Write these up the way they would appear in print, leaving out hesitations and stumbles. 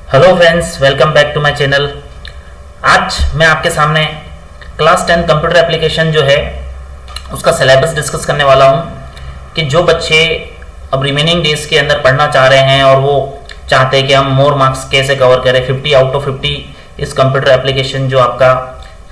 Hello friends, welcome back to my channel. आज मैं आपके सामने क्लास 10 कंप्यूटर एप्लीकेशन जो है उसका सिलेबस डिस्कस करने वाला हूं कि जो बच्चे अब रिमेनिंग डेज के अंदर पढ़ना चाह रहे हैं और वो चाहते हैं कि हम मोर मार्क्स कैसे कवर करें, 50 आउट ऑफ 50 इस कंप्यूटर एप्लीकेशन जो आपका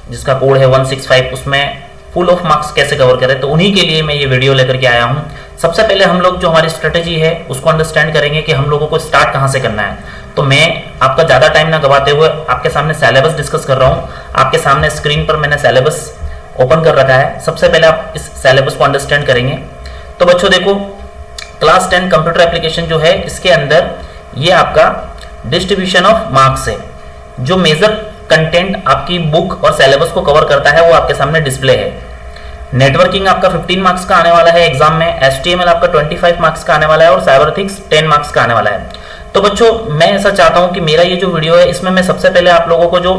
जिसका कोड है 165 उसमें फुल ऑफ मार्क्स कैसे कवर करें, तो उन्हीं के लिए मैं ये वीडियो लेकर के आया हूं। सबसे पहले हम लोग जो हमारी स्ट्रेटेजी है उसको अंडरस्टैंड करेंगे कि हम लोगों को स्टार्ट कहां से करना है। तो मैं आपका ज़्यादा टाइम ना गवाते हुए आपके सामने सिलेबस डिस्कस कर रहा हूँ। आपके सामने स्क्रीन पर मैंने सिलेबस ओपन कर रखा है। सबसे पहले आप इस सिलेबस को अंडरस्टैंड करेंगे। तो बच्चों देखो, क्लास 10 कंप्यूटर एप्लीकेशन जो है इसके अंदर ये आपका डिस्ट्रीब्यूशन ऑफ मार्क्स है। जो मेजर कंटेंट आपकी बुक और सिलेबस को कवर करता है वो आपके सामने डिस्प्ले है। नेटवर्किंग आपका 15 मार्क्स का आने वाला है एग्जाम में, HTML आपका 25 मार्क्स का आने वाला है और साइबर एथिक्स 10 मार्क्स का आने वाला है। तो बच्चों मैं ऐसा चाहता हूं कि मेरा ये जो वीडियो है इसमें मैं सबसे पहले आप लोगों को जो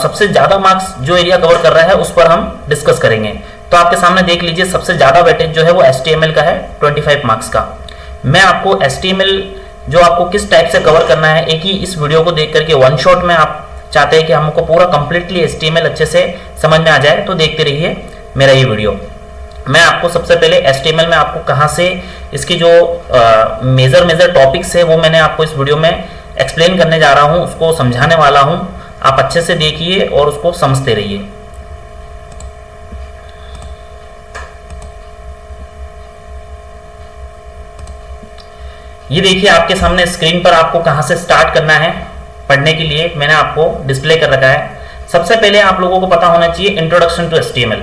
सबसे ज्यादा मार्क्स जो एरिया कवर कर रहा है उस पर हम डिस्कस करेंगे। तो आपके सामने देख लीजिए, सबसे ज्यादा वेटेज जो है वो HTML का है 25 मार्क्स का। मैं आपको HTML जो आपको किस टाइप से कवर करना है, एक ही इस वीडियो को देख करके वन शॉट में आप चाहते हैं कि हमको पूरा कंप्लीटली HTML अच्छे से समझ में आ जाए, तो देखते रहिए मेरा ये वीडियो। मैं आपको सबसे पहले HTML में आपको कहां से इसकी जो मेजर टॉपिक्स है वो मैंने आपको इस वीडियो में एक्सप्लेन करने जा रहा हूं, उसको समझाने वाला हूं। आप अच्छे से देखिए और उसको समझते रहिए। ये देखिए आपके सामने स्क्रीन पर आपको कहां से स्टार्ट करना है पढ़ने के लिए मैंने आपको डिस्प्ले कर रखा है। सबसे पहले आप लोगों को पता होना चाहिए इंट्रोडक्शन टू HTML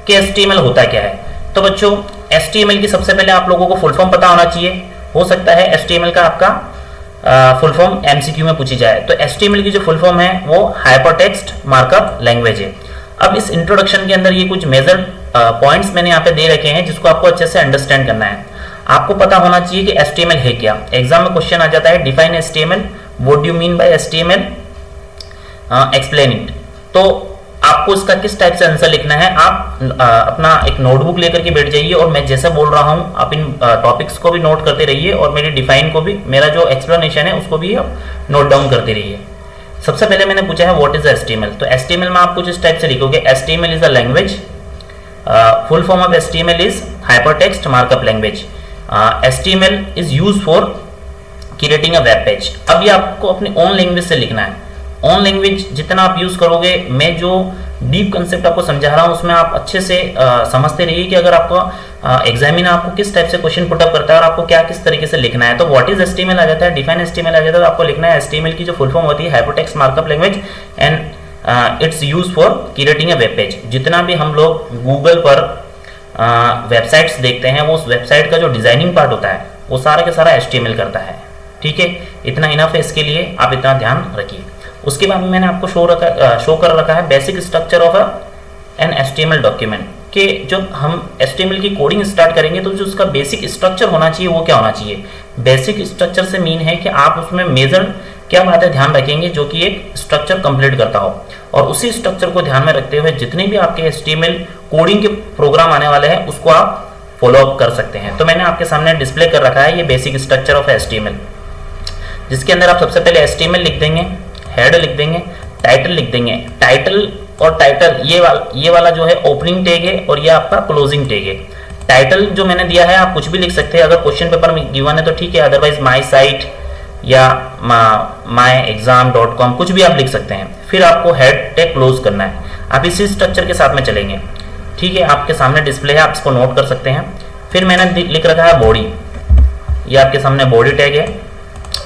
कि HTML होता क्या है। तो बच्चों HTML की सबसे पहले आप लोगों को फुल फॉर्म पता होना चाहिए। हो सकता है HTML का आपका फुल फॉर्म MCQ में पूछी जाए। तो HTML की जो फुल फॉर्म है वो हाइपरटेक्स्ट मार्कअप लैंग्वेज है। अब इस इंट्रोडक्शन के अंदर ये कुछ मेजर पॉइंट्स मैंने यहाँ पे दे रखे हैं जिसको आपको अच्छे से अंडरस्टैंड करना है। आपको पता होना चाहिए कि HTML है क्या। एग्जाम में क्वेश्चन आ जाता है, define HTML, what do you mean by HTML, explain it. तो आपको इसका किस टाइप से आंसर लिखना है, आप अपना एक नोटबुक लेकर के बैठ जाइए और मैं जैसे बोल रहा हूं आप इन टॉपिक्स को भी नोट करते रहिए और मेरी डिफाइन को भी, मेरा जो एक्सप्लेनेशन है उसको भी आप नोट डाउन करते रहिए। सबसे पहले मैंने पूछा है व्हाट इज HTML। तो HTML में आप कुछ इस टाइप से लिखोगे, HTML is a language, full form of HTML is hypertext markup language. HTML is use for creating a web page. अब ये आपको अपनी ओन लैंग्वेज से लिखना है। ऑन लैंग्वेज जितना आप यूज करोगे, मैं जो डीप कंसेप्ट आपको समझा रहा हूं उसमें आप अच्छे से समझते रहिए कि अगर आपको एग्जामिनर आपको किस टाइप से क्वेश्चन पुटअप करता है और आपको क्या किस तरीके से लिखना है। तो व्हाट इज HTML आ जाता है, डिफाइन HTML आ जाता है। तो आपको लिखना है HTML की जो फुल फॉर्म होती है hypertext markup language and it's use for creating a web page. जितना भी हम लोग गूगल पर वेबसाइट्स देखते हैं वो उस वेबसाइट का जो डिजाइनिंग पार्ट होता है वो सारा का सारा HTML करता है। ठीक है, इतना इनफ है, इसके लिए आप इतना ध्यान रखिए। उसके बाद मैंने आपको शो कर रखा है basic structure of an HTML document कि जब हम HTML की कोडिंग स्टार्ट करेंगे तो जो उसका बेसिक स्ट्रक्चर होना चाहिए वो क्या होना चाहिए। बेसिक स्ट्रक्चर से मीन है कि आप उसमें मेजर क्या बातें ध्यान रखेंगे जो कि एक स्ट्रक्चर कंप्लीट करता हो, और उसी स्ट्रक्चर को ध्यान में रखते हुए जितने भी आपके HTML कोडिंग के प्रोग्राम आने वाले हैं उसको आप फॉलो अप कर सकते हैं। तो मैंने आपके सामने डिस्प्ले कर रखा है ये बेसिक स्ट्रक्चर ऑफ HTML, जिसके अंदर आप सबसे पहले HTML लिख देंगे, हेड लिख देंगे, टाइटल लिख देंगे। टाइटल और टाइटल ये वाला जो है ओपनिंग टैग है और ये आपका क्लोजिंग टैग है। टाइटल जो मैंने दिया है आप कुछ भी लिख सकते हैं, अगर क्वेश्चन पेपर में गिवन है तो ठीक है, अदरवाइज माई साइट या myexam.com कुछ भी आप लिख सकते हैं। फिर आपको हेड टैग क्लोज करना है। आप इसी स्ट्रक्चर के साथ में चलेंगे। ठीक है, आपके सामने डिस्प्ले है, आप इसको नोट कर सकते हैं। फिर मैंने लिख रखा है बॉडी, ये आपके सामने बॉडी टैग है,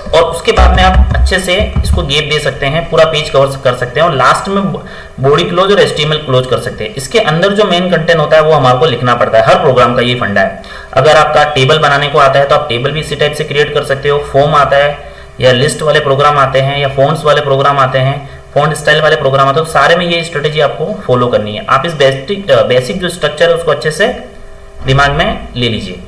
और उसके बाद में आप अच्छे से इसको गैप दे सकते हैं, पूरा पेज कवर कर सकते हैं और लास्ट में बॉडी क्लोज और HTML क्लोज कर सकते हैं। इसके अंदर जो मेन कंटेंट होता है वो हमारे को लिखना पड़ता है। हर प्रोग्राम का ये फंडा है। अगर आपका टेबल बनाने को आता है तो आप टेबल भी इसी टाइप से क्रिएट कर सकते हो। फॉर्म आता है या लिस्ट वाले प्रोग्राम आते हैं या फॉन्ट्स वाले प्रोग्राम आते हैं, फॉन्ट स्टाइल वाले प्रोग्राम आते हैं, तो सारे में ये स्ट्रेटेजी आपको फॉलो करनी है। आप इस बेसिक जो स्ट्रक्चर है उसको अच्छे से दिमाग में ले लीजिए।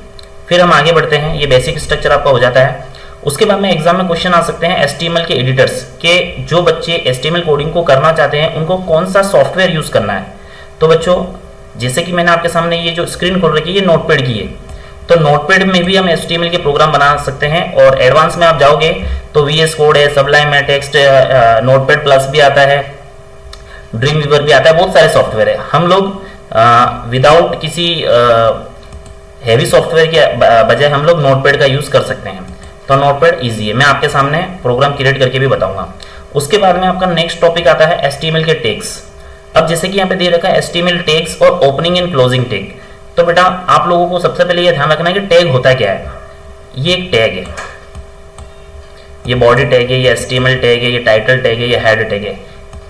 फिर हम आगे बढ़ते हैं। ये बेसिक स्ट्रक्चर आपका हो जाता है। उसके बाद में एग्जाम में क्वेश्चन आ सकते हैं HTML के एडिटर्स के, जो बच्चे HTML कोडिंग को करना चाहते हैं उनको कौन सा सॉफ्टवेयर यूज करना है। तो बच्चों जैसे कि मैंने आपके सामने ये जो स्क्रीन खोल रखी है ये नोटपैड की है, तो नोटपैड में भी हम HTML के प्रोग्राम बना सकते हैं, और एडवांस में आप जाओगे तो VS कोड है, सबलाइम है, टेक्स्ट, नोटपैड प्लस भी आता है, ड्रीम वीवर भी आता है, बहुत सारे सॉफ्टवेयर है। हम लोग विदाउट किसी हैवी सॉफ्टवेयर के बजाय हम लोग नोटपैड का यूज कर सकते हैं। तो नोटपैड इजी है, मैं आपके सामने प्रोग्राम क्रिएट करके भी बताऊंगा। उसके बाद में आपका नेक्स्ट टॉपिक आता है HTML के टैग्स। अब जैसे कि यहाँ पे दे रखा है HTML टैग्स और ओपनिंग एंड क्लोजिंग टैग। तो बेटा आप लोगों को सबसे पहले ये ध्यान रखना है कि टैग होता क्या है। ये एक टैग है, ये बॉडी टैग है, ये HTML टैग है, ये टाइटल टैग है, ये हेड टैग है।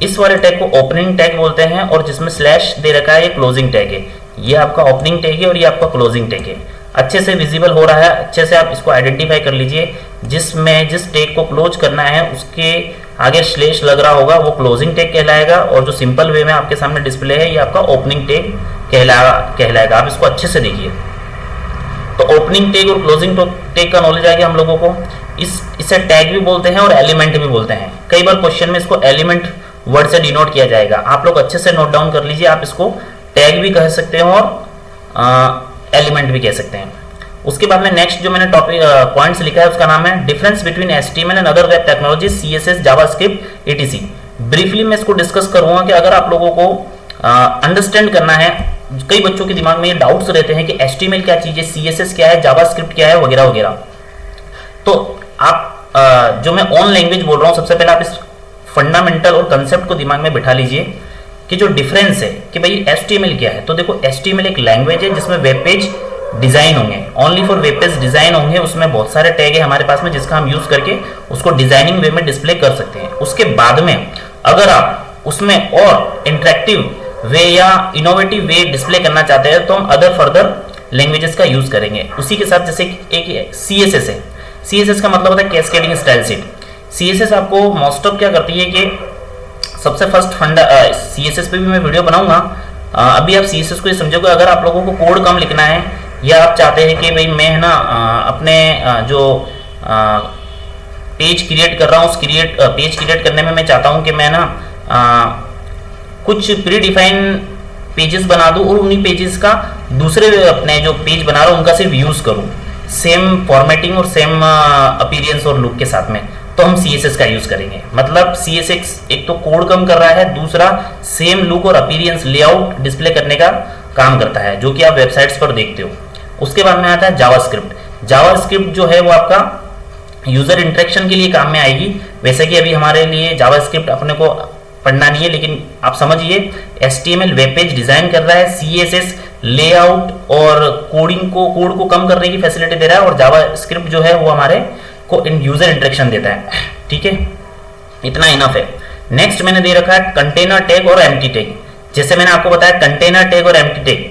इस वाले टैग को ओपनिंग टैग बोलते हैं, और जिसमें स्लैश दे रखा है ये क्लोजिंग टैग है। ये आपका ओपनिंग टैग है और ये आपका क्लोजिंग टैग है। अच्छे से विजिबल हो रहा है, अच्छे से आप इसको आइडेंटिफाई कर लीजिए। जिस टैग को क्लोज करना है उसके आगे स्लैश लग रहा होगा वो क्लोजिंग टैग कहलाएगा, और जो सिंपल वे में आपके सामने डिस्प्ले है ये आपका ओपनिंग टैग कहलाएगा। आप इसको अच्छे से देखिए। तो ओपनिंग टैग और क्लोजिंग टैग का नॉलेज आ गया हम लोगों को। इसे टैग भी बोलते हैं और एलिमेंट भी बोलते हैं। कई बार क्वेश्चन में इसको एलिमेंट वर्ड से डिनोट किया जाएगा, आप लोग अच्छे से नोट डाउन कर लीजिए। आप इसको टैग भी कह सकते हो और एलिमेंट भी कह सकते हैं। उसके बाद में नेक्स्ट जो मैंने टॉपिक पॉइंट्स लिखा है उसका नाम है difference between HTML and other web technologies, CSS, JavaScript, etc। Briefly मैं इसको डिस्कस करूंगा कि अगर आप लोगों को अंडरस्टैंड करना है, कई बच्चों के दिमाग में ये डाउट्स रहते हैं कि HTML क्या चीज है, CSS क्या है, जावास्क्रिप्ट क्या है, वगैरह वगैरह। तो आप जो मैं ऑन लैंग्वेज बोल रहा हूँ, सबसे पहले आप इस फंडामेंटल और कंसेप्ट को दिमाग में बिठा लीजिए कि जो डिफरेंस है कि भाई HTML क्या है। तो देखो HTML एक लैंग्वेज है जिसमें वेब पेज डिजाइन होंगे, only for web page design होंगे। उसमें बहुत सारे टैग है हमारे पास में जिसका हम यूज करके उसको डिजाइनिंग वे में डिस्प्ले कर सकते हैं। उसके बाद में अगर आप उसमें और इंटरेक्टिव वे या इनोवेटिव वे डिस्प्ले करना चाहते हैं तो हम अदर फर्दर लैंग्वेजेस का यूज करेंगे। उसी के साथ जैसे एक CSS है, CSS का मतलब होता है कैस्केडिंग स्टाइल शीट। CSS आपको मोस्ट ऑफ क्या करती है कि सबसे फर्स्ट फंडा CSS पे भी मैं वीडियो बनाऊंगा। अभी आप CSS को ये समझोगे, अगर आप लोगों को कोड कम लिखना है या आप चाहते हैं कि भाई मैं है ना अपने जो पेज क्रिएट कर रहा हूँ उस पेज क्रिएट करने में मैं चाहता हूँ कि मैं ना कुछ प्री डिफाइन पेजेस बना दूँ और उन्हीं पेजेस का दूसरे अपने जो पेज बना रहा हूँ उनका सिर्फ यूज करूँ, सेम फॉर्मेटिंग और सेम अपीयरेंस और लुक के साथ में, तो हम CSS का यूज करेंगे। मतलब CSS एक तो कोड कम कर रहा है, दूसरा सेम लुक और अपीयरेंस लेआउट डिस्प्ले करने का काम करता है, जो कि आप वेबसाइट्स पर देखते हो। उसके बाद में आता है जावास्क्रिप्ट। जावास्क्रिप्ट जो है वो आपका यूजर इंटरेक्शन के लिए काम में आएगी। वैसे कि अभी हमारे लिए जावास्क्रिप्ट अपने को पढ़ना नहीं है, लेकिन आप समझिए HTML वेब पेज डिजाइन कर रहा है, CSS लेआउट और कोड को कम करने की फैसिलिटी दे रहा है, और जावास्क्रिप्ट जो है वो हमारे को यूजर इंटरेक्शन देता है। ठीक है, इतना इनफ है। नेक्स्ट मैंने दे रखा है कंटेनर टैग और एम्प्टी टैग। जैसे मैंने आपको बताया कंटेनर टैग और एम्प्टी टैग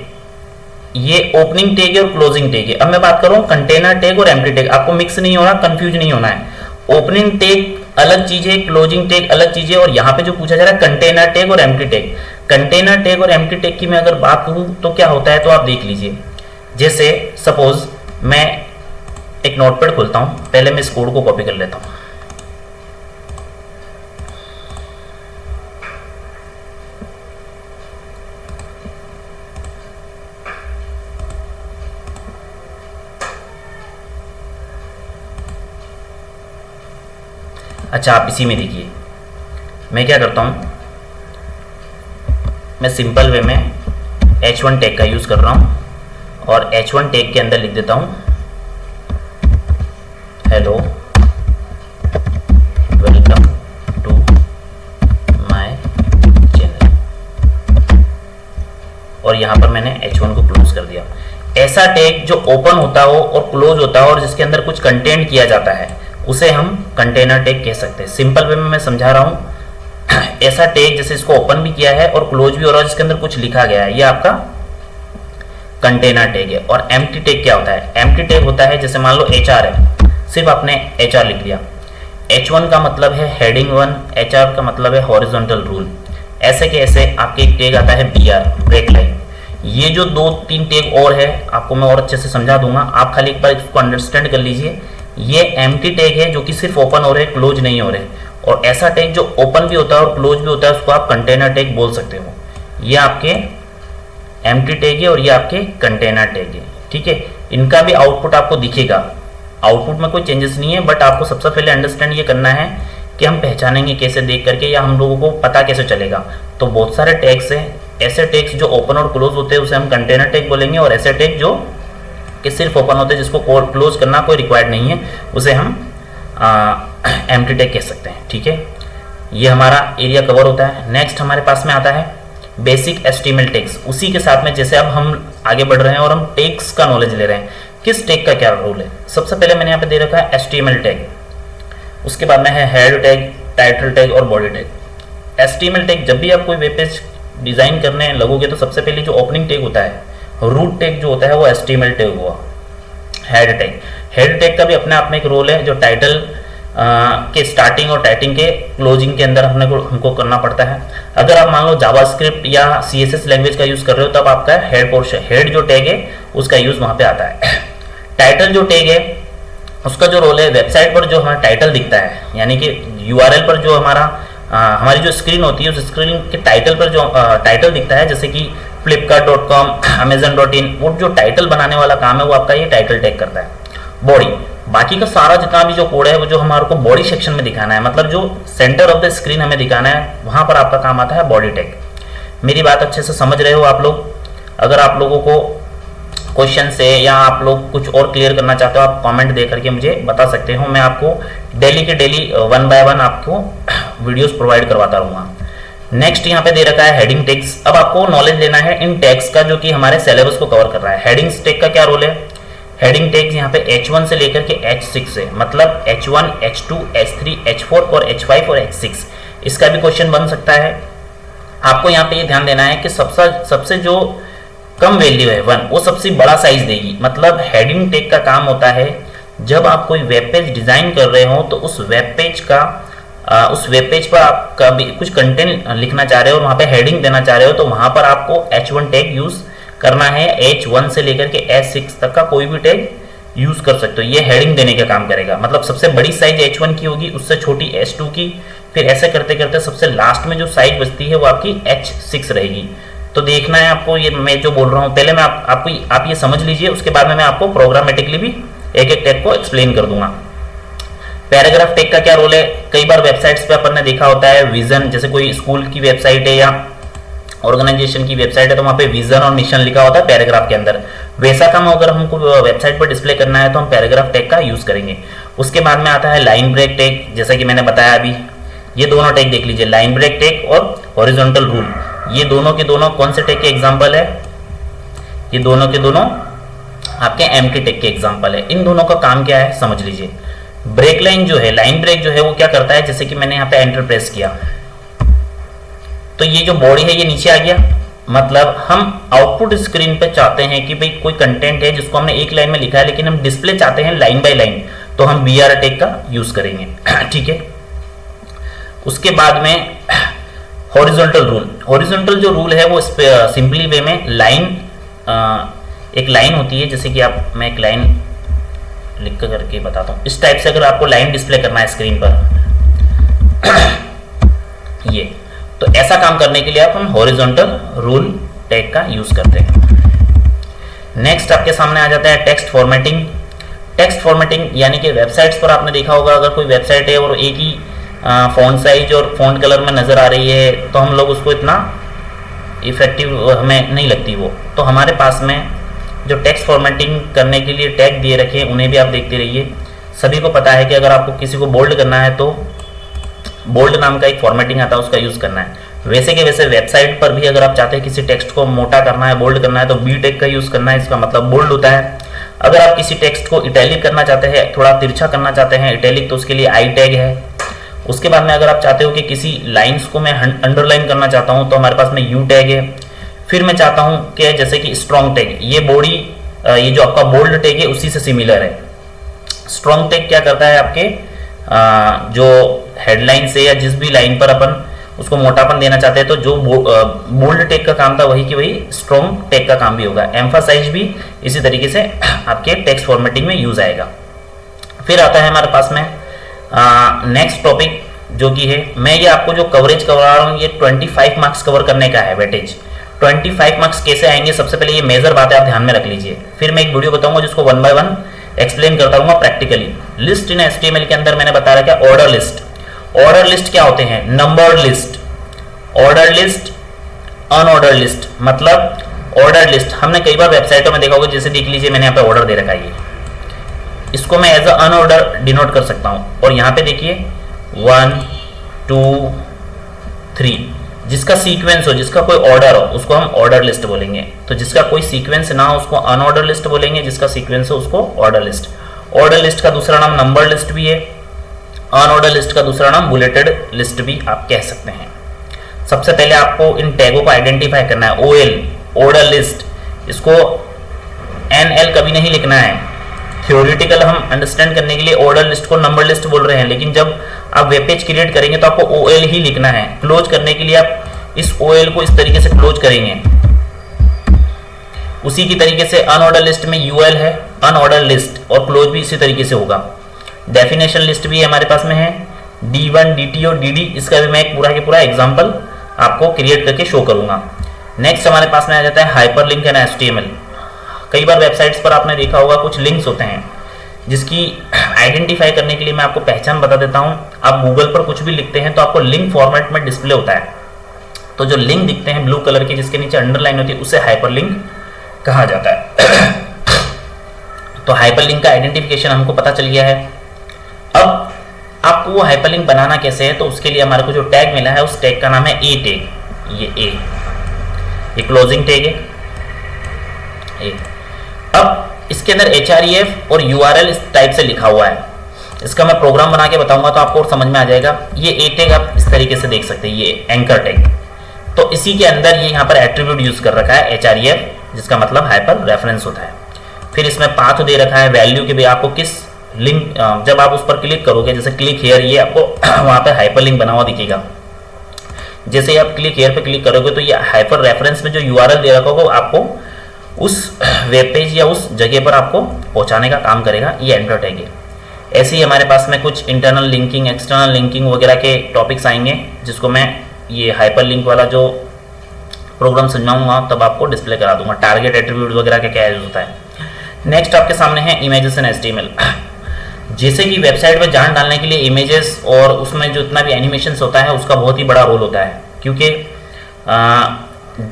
ये ओपनिंग टैग है और क्लोजिंग टैग है। अब मैं बात कर रहा हूं कंटेनर टैग और एम्प्टी टैग। आपको मिक्स नहीं होना, कंफ्यूज नहीं होना है। ओपनिंग टैग अलग चीज है, क्लोजिंग टैग अलग चीज है, और यहाँ पे जो पूछा जा रहा है कंटेनर टैग और एम्प्टी टैग। कंटेनर टैग और एम्प्टी टैग की मैं अगर बात करूं तो क्या होता है, तो आप देख लीजिए। जैसे सपोज मैं एक नोटपैड खोलता हूं, पहले मैं इस कोड को कॉपी कर लेता हूं। अच्छा, आप इसी में देखिए मैं क्या करता हूं, मैं सिंपल वे में H1 टैग का यूज कर रहा हूं और H1 टैग के अंदर लिख देता हूं hello welcome to my channel, और यहां पर मैंने H1 को क्लोज कर दिया। ऐसा टैग जो ओपन होता हो और क्लोज होता हो और जिसके अंदर कुछ कंटेंट किया जाता है उसे हम कंटेनर टैग कह सकते हैं। सिंपल वे में मैं समझा रहा हूं। ऐसा टैग जैसे इसको ओपन भी किया है और क्लोज भी हो रहा है, जिसके अंदर कुछ लिखा गया है, ये आपका कंटेनर टैग है। और एम्प्टी टैग क्या होता है? एम्प्टी टैग होता है जैसे मान लो HR है, सिर्फ आपने HR लिख लिया। H1 का मतलब है हेडिंग 1, HR का मतलब है हॉरिजॉन्टल रूल। ऐसे के ऐसे आपके एक टैग आता है BR, ब्रेक लाइन। ये जो 2-3 टैग और है आपको मैं और अच्छे से समझा दूंगा, आप खाली एक बार इसको अंडरस्टैंड कर लीजिए। ये एम्प्टी टैग है जो कि सिर्फ ओपन हो रहे, क्लोज नहीं हो रहे। और ऐसा टैग जो ओपन भी होता है और क्लोज भी होता है उसको आप कंटेनर टैग बोल सकते हो। ये आपके एम्प्टी टैग है और ये आपके कंटेनर टैग है। ठीक है, इनका भी आउटपुट आपको दिखेगा। आउटपुट में कोई चेंजेस नहीं है, बट आपको सबसे पहले अंडरस्टैंड ये करना है कि हम पहचानेंगे कैसे देख करके, या हम लोगों को पता कैसे चलेगा। तो बहुत सारे टैग्स हैं, ऐसे टैग्स जो ओपन और क्लोज होते हैं उसे हम कंटेनर टैग बोलेंगे, और ऐसे टैग जो कि सिर्फ ओपन होते हैं जिसको क्लोज करना कोई रिक्वायर्ड नहीं है उसे हम एम्प्टी टैग कह सकते हैं। ठीक है, ये हमारा एरिया कवर होता है। नेक्स्ट हमारे पास में आता है बेसिक HTML टैग्स। उसी के साथ में जैसे अब हम आगे बढ़ रहे हैं और हम टैग्स का नॉलेज ले रहे हैं, किस टैग का क्या रोल है। सबसे पहले मैंने यहाँ पे दे रखा है HTML टैग, उसके बाद में है हेड टैग, टाइटल टैग और बॉडी टैग। HTML टैग, जब भी आप कोई वेब पेज डिजाइन करने लगोगे तो सबसे पहले जो ओपनिंग टैग होता है, रूट टैग जो होता है वो HTML टैग हुआ। हेड टैग का भी अपने आप में एक रोल है, जो टाइटल के स्टार्टिंग और टाइटिंग के क्लोजिंग के अंदर हमको करना पड़ता है। अगर आप मान लो जावास्क्रिप्ट या CSS लैंग्वेज का यूज कर रहे हो तब आपका हेड जो टैग है उसका यूज वहां पे आता है। टाइटल जो टैग है उसका जो रोल है, वेबसाइट पर जो हमारा टाइटल दिखता है, यानी कि URL पर जो हमारी जो स्क्रीन होती है उस स्क्रीन के टाइटल पर जो टाइटल दिखता है, जैसे कि flipkart.com, amazon.in, वो जो टाइटल बनाने वाला काम है वो आपका ये टाइटल टैग करता है। बॉडी, बाकी का सारा जितना भी जो कोड है वो जो हमारे को बॉडी सेक्शन में दिखाना है, मतलब जो सेंटर ऑफ द स्क्रीन हमें दिखाना है, वहां पर आपका काम आता है बॉडी टैग। मेरी बात अच्छे से समझ रहे हो आप लोग? अगर आप लोगों को क्वेश्चन से या आप लोग कुछ और क्लियर करना चाहते हो, आप कमेंट दे करके मुझे बता सकते हो। मैं आपको डेली के डेली 1 बाय 1 आपको वीडियोस प्रोवाइड करवाता रहूंगा। नेक्स्ट यहाँ पे दे रखा है हेडिंग टैग्स। अब आपको नॉलेज लेना है इन टैग्स का जो कि हमारे सिलेबस को कवर कर रहा है। हेडिंग्स टैग का क्या रोल है? हेडिंग टैग्स यहाँ पे H1 से लेकर के H6 है, मतलब H1, H2, H3, H4 और H5 और H6। इसका भी क्वेश्चन बन सकता है। आपको यहाँ पे ये ध्यान देना है कि सबसे जो कम वैल्यू है 1, वो सबसे बड़ा साइज देगी। मतलब हेडिंग टैग का काम होता है जब आप कोई वेब पेज डिजाइन कर रहे हो तो उस वेब पेज पर आप कभी कुछ कंटेंट लिखना चाह रहे हो और वहां पे हेडिंग देना चाह रहे हो, तो वहां पर आपको H1 टैग यूज करना है। H1 से लेकर के H6 तक का कोई भी टैग यूज कर सकते हो, ये हेडिंग देने का काम करेगा। मतलब सबसे बड़ी साइज H1 की होगी, उससे छोटी H2 की, फिर ऐसे करते करते सबसे लास्ट में जो साइज बचती है वो आपकी H6 रहेगी। तो देखना है आपको, ये मैं जो बोल रहा हूँ पहले मैं आप ये समझ लीजिए, उसके बाद में मैं आपको प्रोग्रामेटिकली भी एक एक टैग को एक्सप्लेन कर दूंगा। पैराग्राफ टैग का क्या रोल है? कई बार वेबसाइट्स पे अपन ने देखा होता है विजन, जैसे कोई स्कूल की वेबसाइट है या ऑर्गेनाइजेशन की वेबसाइट है तो वहाँ पे विजन और मिशन लिखा होता है पैराग्राफ के अंदर। वैसा काम अगर हमको वेबसाइट पर डिस्प्ले करना है तो हम पैराग्राफ टैग का यूज करेंगे। उसके बाद में आता है लाइन ब्रेक टैग, जैसा कि मैंने बताया अभी। ये दोनों टैग देख लीजिए, लाइन ब्रेक टैग और हॉरिजॉन्टल रूल। ये दोनों के दोनों कौन से टैग के एग्जाम्पल है? ये दोनों के दोनों आपके एम्प्टी टैग के एग्जाम्पल है। इन दोनों का काम क्या है समझ लीजिए। ब्रेक लाइन जो है, लाइन ब्रेक जो है वो क्या करता है, जैसे कि मैंने यहाँ पे एंटर प्रेस किया तो ये जो बॉडी है ये नीचे आ गया। मतलब हम आउटपुट स्क्रीन पे चाहते हैं कि भाई कोई कंटेंट है जिसको हमने एक लाइन में लिखा है लेकिन हम डिस्प्ले चाहते हैं लाइन बाय लाइन, तो हम BR टैग का यूज करेंगे। ठीक है, उसके बाद में हॉरिजॉन्टल रूल। हॉरिजॉन्टल जो रूल है वो सिंपली वे में एक लाइन होती है, जैसे कि मैं एक लाइन लिख करके बताता हूँ। इस टाइप से अगर आपको लाइन डिस्प्ले करना है स्क्रीन पर ये, तो ऐसा काम करने के लिए हम हॉरिजॉन्टल रूल टैग का यूज करते हैं। नेक्स्ट आपके सामने आ जाता है टेक्स्ट फॉर्मेटिंग। टेक्स्ट फॉर्मेटिंग यानी कि वेबसाइट्स पर आपने देखा होगा, अगर कोई वेबसाइट है और एक ही फॉन्ट साइज और फॉन्ट कलर में नजर आ रही है तो हम लोग उसको इतना इफेक्टिव हमें नहीं लगती वो। तो हमारे पास में जो टेक्स्ट फॉर्मेटिंग करने के लिए टैग दिए रखे हैं उन्हें भी आप देखते रहिए। सभी को पता है कि अगर आपको किसी को बोल्ड करना है तो बोल्ड नाम का एक फॉर्मेटिंग आता है, उसका यूज करना है। वैसे के वैसे वेबसाइट पर भी अगर आप चाहते हैं किसी टेक्स्ट को मोटा करना है, बोल्ड करना है, तो B टैग का यूज करना है, इसका मतलब बोल्ड होता है। अगर आप किसी टेक्स्ट को इटैलिक करना चाहते हैं, थोड़ा तिरछा करना चाहते हैं इटैलिक, तो उसके लिए I टैग है। उसके बाद में अगर आप चाहते हो कि किसी लाइन्स को मैं अंडरलाइन करना चाहता हूं तो हमारे पास में U टैग है। फिर मैं चाहता हूं कि जैसे कि स्ट्रॉन्ग टैग, ये बॉडी ये जो आपका बोल्ड टैग है उसी से सिमिलर है। स्ट्रॉन्ग टैग क्या करता है, आपके जो हेडलाइन से या जिस भी लाइन पर अपन उसको मोटापन देना चाहते हैं, तो जो बोल्ड टैग का काम था वही की वही स्ट्रॉन्ग टैग का काम भी होगा। एम्फासाइज भी इसी तरीके से आपके टेक्स्ट फॉर्मेटिंग में यूज आएगा। फिर आता है हमारे पास में नेक्स्ट टॉपिक जो कि है, मैं ये आपको जो कवरेज करवा रहा हूँ ये 25 मार्क्स कवर करने का है वेटेज। 25 मार्क्स कैसे आएंगे, सबसे पहले ये मेजर बात है, आप ध्यान में रख लीजिए। फिर मैं एक वीडियो बताऊंगा जिसको 1 बाय 1 एक्सप्लेन करता रहूंगा प्रैक्टिकली। लिस्ट इन एचटीएमएल के अंदर मैंने बता रखा है ऑर्डर लिस्ट। ऑर्डर लिस्ट क्या होते हैं? Number list, order list, unordered list. मतलब ऑर्डर लिस्ट हमने कई बार वेबसाइटों में देखा होगा, जैसे देख लीजिए मैंने यहाँ पे ऑर्डर दे रखा है, इसको मैं एज अ अनऑर्डर डिनोट कर सकता हूं। और यहाँ पे देखिए 1 2 3, जिसका सीक्वेंस हो, जिसका कोई ऑर्डर हो, उसको हम ऑर्डर लिस्ट बोलेंगे। तो जिसका कोई सीक्वेंस ना हो उसको अनऑर्डर लिस्ट बोलेंगे, जिसका सीक्वेंस हो उसको ऑर्डर लिस्ट। ऑर्डर लिस्ट का दूसरा नाम नंबर लिस्ट भी है, अनऑर्डर लिस्ट का दूसरा नाम बुलेटेड लिस्ट भी आप कह सकते हैं। सबसे पहले आपको इन टैगों को आइडेंटिफाई करना है। OL ऑर्डर लिस्ट, इसको NL कभी नहीं लिखना है। थ्योरेटिकल हम अंडरस्टैंड करने के लिए ऑर्डर लिस्ट को नंबर लिस्ट बोल रहे हैं, लेकिन जब आप वेब पेज क्रिएट करेंगे तो आपको OL ही लिखना है। क्लोज करने के लिए आप इस OL को इस तरीके से क्लोज करेंगे। उसी की तरीके से अनऑर्डर लिस्ट में UL है, अनऑर्डर लिस्ट, और क्लोज भी इसी तरीके से होगा। डेफिनेशन लिस्ट भी हमारे पास में है, D1 DT और DD, इसका भी मैं एक पूरा के पूरा एग्जाम्पल आपको क्रिएट करके शो करूंगा। नेक्स्ट हमारे पास में आ जाता है हाइपरलिंक एंड HTML। कई बार वेबसाइट्स पर आपने देखा होगा कुछ लिंक्स होते हैं, जिसकी आइडेंटिफाई करने के लिए मैं आपको पहचान बता देता हूं। आप गूगल पर कुछ भी लिखते हैं तो आपको लिंक फॉर्मेट में डिस्प्ले होता है। तो जो लिंक दिखते हैं ब्लू कलर के, जिसके नीचे अंडरलाइन होती है, उसे हाइपरलिंक कहा जाता है। तो हाइपरलिंक का आइडेंटिफिकेशन हमको पता चल गया है। अब आपको वो हाइपरलिंक बनाना कैसे है, तो उसके लिए हमारे को जो टैग मिला है उस टैग का नाम है ए टैग। ये क्लोजिंग टैग है। अब इसके अंदर href और URL इस टाइप से लिखा हुआ है। इसका मैं प्रोग्राम बना के बताऊंगा तो आपको और समझ में आ जाएगा। ये ए टैग आप इस तरीके से देख सकते हैं, ये एंकर टैग। तो इसी के अंदर ये यहाँ पर एट्रीब्यूट यूज कर रखा है href, जिसका मतलब हाइपर रेफरेंस होता है। फिर इसमें पाथ दे रखा है, वैल्यू के भी आपको किस लिंक, जब आप उस पर क्लिक करोगे, जैसे क्लिक हेयर, ये आपको वहां पर हाइपरलिंक बना हुआ दिखेगा। जैसे आप क्लिक हेयर पे क्लिक करोगे तो ये हाइपर रेफरेंस में जो URL दे रखा होगा आपको उस वेब पेज या उस जगह पर आपको पहुंचाने का काम करेगा। ये एंटर टैग है। ऐसे ही हमारे पास में कुछ इंटरनल लिंकिंग, एक्सटर्नल लिंकिंग वगैरह के टॉपिक्स आएंगे, जिसको मैं ये हाइपरलिंक वाला जो प्रोग्राम समझाऊंगा तब आपको डिस्प्ले करा दूंगा। टारगेट एट्रीब्यूट वगैरह का क्या यूज होता है। नेक्स्ट आपके सामने है इमेजेस इन HTML। जैसे कि वेबसाइट पर जान डालने के लिए इमेजेस और उसमें जो इतना भी एनिमेशन होता है उसका बहुत ही बड़ा रोल होता है, क्योंकि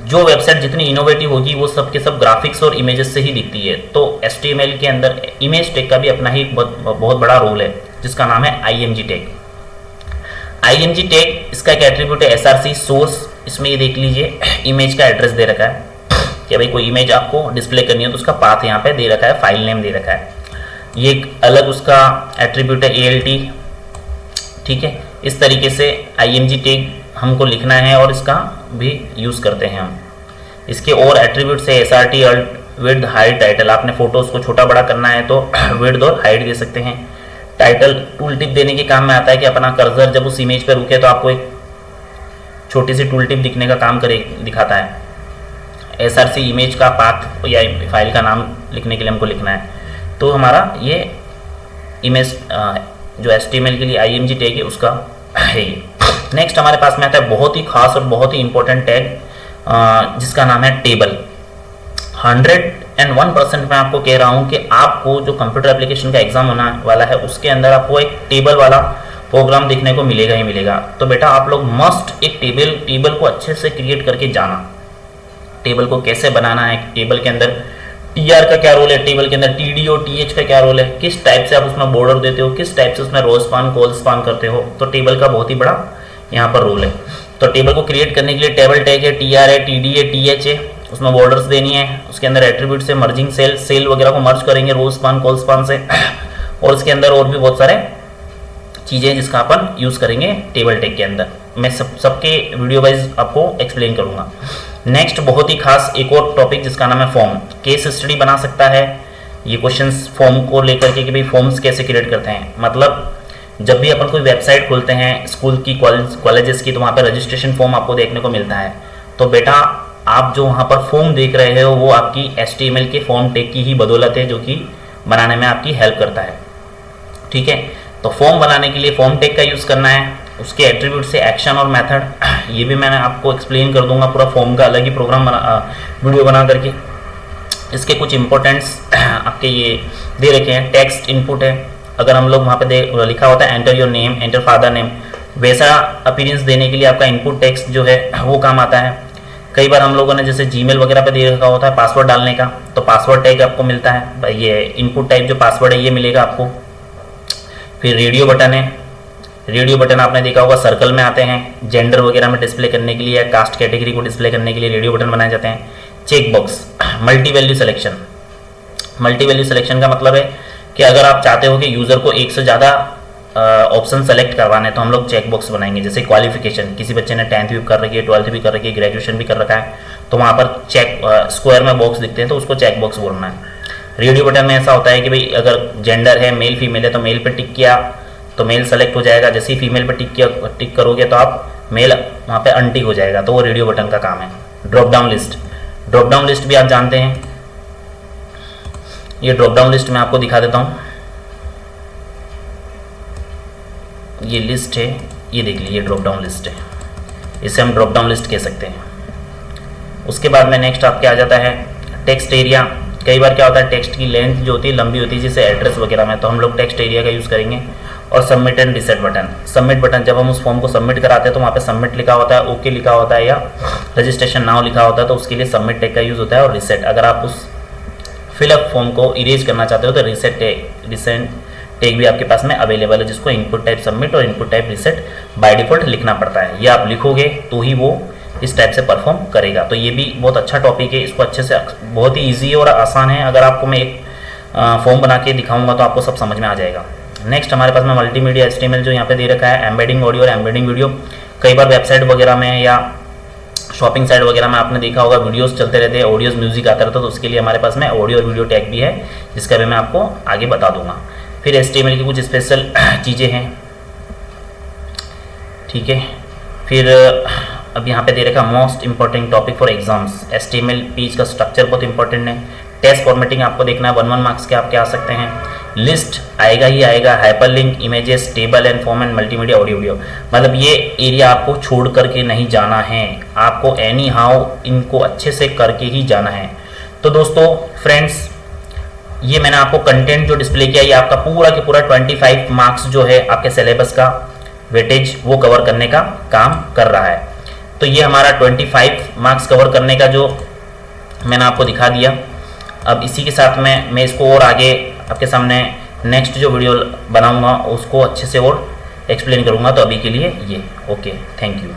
जो वेबसाइट जितनी इनोवेटिव होगी वो सब के सब ग्राफिक्स और इमेजेस से ही दिखती है। तो HTML के अंदर इमेज टैग का भी अपना ही बहुत बड़ा रोल है, जिसका नाम है IMG टैग। IMG टैग इसका एक एट्रीब्यूट है src सोर्स। इसमें ये देख लीजिए इमेज का एड्रेस दे रखा है कि भाई कोई इमेज आपको डिस्प्ले करनी है तो उसका पाथ यहाँ पे दे रखा है, फाइल नेम दे रखा है। ये एक अलग उसका एट्रीब्यूट है ALT। ठीक है, इस तरीके से IMG टैग हमको लिखना है और इसका भी यूज करते हैं हम। इसके और एट्रीब्यूट है SRT, alt, width, height, title. आपने फोटोज को छोटा बड़ा करना है तो विड्थ और हाइट दे सकते हैं। टाइटल टूल टिप देने के काम में आता है कि अपना कर्सर जब उस इमेज पर रुके तो आपको एक छोटी सी टूल टिप दिखने का काम दिखाता है। SRC इमेज का पाथ या फाइल का नाम लिखने के लिए हमको लिखना है। तो हमारा ये इमेज जो HTML के लिए IMG टैग है उसका है ये। नेक्स्ट हमारे पास में आता है बहुत ही खास और बहुत ही इंपॉर्टेंट टैग, जिसका नाम है टेबल। 101% मैं आपको कह रहा हूं कि आपको जो कंप्यूटर एप्लीकेशन का एग्जाम होने वाला है उसके अंदर आपको एक टेबल वाला प्रोग्राम देखने को मिलेगा ही मिलेगा। तो बेटा आप लोग मस्ट एक टेबल को अच्छे से क्रिएट करके जाना। टेबल को कैसे बनाना है, टेबल के अंदर TR का क्या रोल है, टेबल के अंदर TD और TH का क्या रोल है, किस टाइप से आप उसमें बॉर्डर देते हो, किस टाइप से उसमें रो स्पान कॉल स्पान करते हो। तो टेबल का बहुत ही बड़ा यहाँ पर रोल है। तो टेबल को क्रिएट करने के लिए टेबल टैग है, TR है, TD है, TH है, उसमें बॉर्डर्स देनी है। उसके अंदर एट्रीब्यूट से मर्जिंग सेल वगैरह को मर्ज करेंगे रो स्पान कॉल स्पान से। और उसके अंदर और भी बहुत सारे चीजें जिसका अपन यूज करेंगे टेबल टैग के अंदर। मैं सबके वीडियो वाइज आपको एक्सप्लेन करूंगा। नेक्स्ट बहुत ही खास एक और टॉपिक जिसका नाम है फॉर्म। केस स्टडी बना सकता है ये क्वेश्चंस फॉर्म को लेकर के कि भाई फॉर्म्स कैसे क्रिएट करते हैं। मतलब जब भी अपन कोई वेबसाइट खोलते हैं स्कूल की, कॉलेजेस की, तो वहाँ पर रजिस्ट्रेशन फॉर्म आपको देखने को मिलता है। तो बेटा आप जो वहाँ पर फॉर्म देख रहे हो वो आपकी HTML के फॉर्म टैग की ही बदौलत है, जो कि बनाने में आपकी हेल्प करता है। ठीक है, तो फॉर्म बनाने के लिए फॉर्म टैग का यूज करना है। उसके एट्रीब्यूट से एक्शन और मेथड ये भी मैंने आपको एक्सप्लेन कर दूंगा, पूरा फॉर्म का अलग ही प्रोग्राम वीडियो बना करके। इसके कुछ इंपॉर्टेंट्स आपके ये दे रखे हैं। टेक्स्ट इनपुट है, अगर हम लोग वहाँ पे लिखा होता है enter your name, enter father name, वैसा अपीयरेंस देने के लिए आपका इनपुट टेक्स्ट जो है वो काम आता है। कई बार हम लोगों ने जैसे जीमेल वगैरह पे दे रखा होता है पासवर्ड डालने का, तो पासवर्ड टैग आपको मिलता है, ये इनपुट टाइप जो पासवर्ड है ये मिलेगा आपको। फिर रेडियो बटन है, रेडियो बटन आपने देखा होगा सर्कल में आते हैं, जेंडर वगैरह में डिस्प्ले करने के लिए या कास्ट कैटेगरी को डिस्प्ले करने के लिए रेडियो बटन बनाए जाते हैं। Check box, multi value selection. Multi value selection का मतलब है कि अगर आप चाहते हो कि यूज़र को एक से ज़्यादा ऑप्शन सेलेक्ट करवाने, तो हम लोग चेक बॉक्स बनाएंगे। जैसे क्वालिफिकेशन, किसी बच्चे ने 10th भी कर रखी है, 12th भी कर रखी है, ग्रेजुएशन भी कर रखा है, तो वहाँ पर चेक स्क्वायर में बॉक्स दिखते हैं तो उसको चेक बॉक्स बोलना है। रेडियो बटन में ऐसा होता है कि भाई अगर जेंडर है मेल फीमेल है तो मेल पे टिक किया तो मेल सेलेक्ट हो जाएगा, जैसे ही फीमेल पे टिक करोगे तो आप मेल वहाँ पे अनटिक हो जाएगा, तो वो रेडियो बटन का काम है। Drop down list, drop down list भी आप जानते हैं, ये ड्रॉप डाउन लिस्ट मैं आपको दिखा देता हूँ। ये लिस्ट है, ये देख लीजिए ड्रॉप डाउन लिस्ट है, इसे हम ड्रॉप डाउन लिस्ट कह सकते हैं। उसके बाद में नेक्स्ट आपके आ जाता है टेक्स्ट एरिया। कई बार क्या होता है टेक्स्ट की लेंथ जो होती है लंबी होती है, जैसे एड्रेस वगैरह में, तो हम लोग टेक्स्ट एरिया का यूज़ करेंगे। और submit and reset button, submit button जब हम उस फॉर्म को सबमिट कराते हैं तो वहाँ पे सबमिट लिखा होता है, ओके लिखा होता है या रजिस्ट्रेशन नाउ लिखा होता है, तो उसके लिए सबमिट टैग का यूज़ होता है। और रिसेट, अगर आप उस फिलअप फॉर्म को इरेज करना चाहते हो तो रिसेट टैग भी आपके पास में अवेलेबल है, जिसको इनपुट टाइप सबमिट और input type reset by default लिखना पड़ता है। ये आप लिखोगे तो ही वो इस टाइप से परफॉर्म करेगा। तो ये भी बहुत अच्छा टॉपिक है, इसको अच्छे से, बहुत ही ईजी और आसान है। अगर आपको मैं एक फॉर्म बना के दिखाऊंगा तो आपको सब समझ में आ जाएगा। नेक्स्ट हमारे पास में मल्टीमीडिया HTML जो यहाँ पे दे रखा है, एम्बेडिंग ऑडियो और एम्बेडिंग वीडियो। कई बार वेबसाइट वगैरह में या शॉपिंग साइट वगैरह में आपने देखा होगा वीडियोस चलते रहते हैं, ऑडियोज म्यूजिक आता रहता है, तो उसके लिए हमारे पास में ऑडियो और वीडियो टैग भी है, जिसका भी मैं आपको आगे बता दूंगा। फिर HTML की कुछ स्पेशल चीज़ें हैं, ठीक है। फिर अब यहाँ पे दे रखा most important topic for exams, HTML page का स्ट्रक्चर बहुत इंपॉर्टेंट है। टेक्स्ट फॉर्मेटिंग आपको देखना है, 1 मार्क्स के आपके आ सकते हैं। लिस्ट आएगा ही आएगा, hyperlink, images, table and form and multimedia, audio video, मतलब ये एरिया आपको छोड़ करके नहीं जाना है, आपको एनी हाउ इनको अच्छे से करके ही जाना है। तो दोस्तों फ्रेंड्स, ये मैंने आपको कंटेंट जो डिस्प्ले किया, ये आपका पूरा के पूरा 25 मार्क्स जो है आपके सिलेबस का वेटेज वो कवर करने का काम कर रहा है। तो ये हमारा 25 मार्क्स कवर करने का जो मैंने आपको दिखा दिया। अब इसी के साथ में मैं इसको और आगे आपके सामने नेक्स्ट जो वीडियो बनाऊंगा उसको अच्छे से और एक्सप्लेन करूंगा। तो अभी के लिए ये ओके, थैंक यू।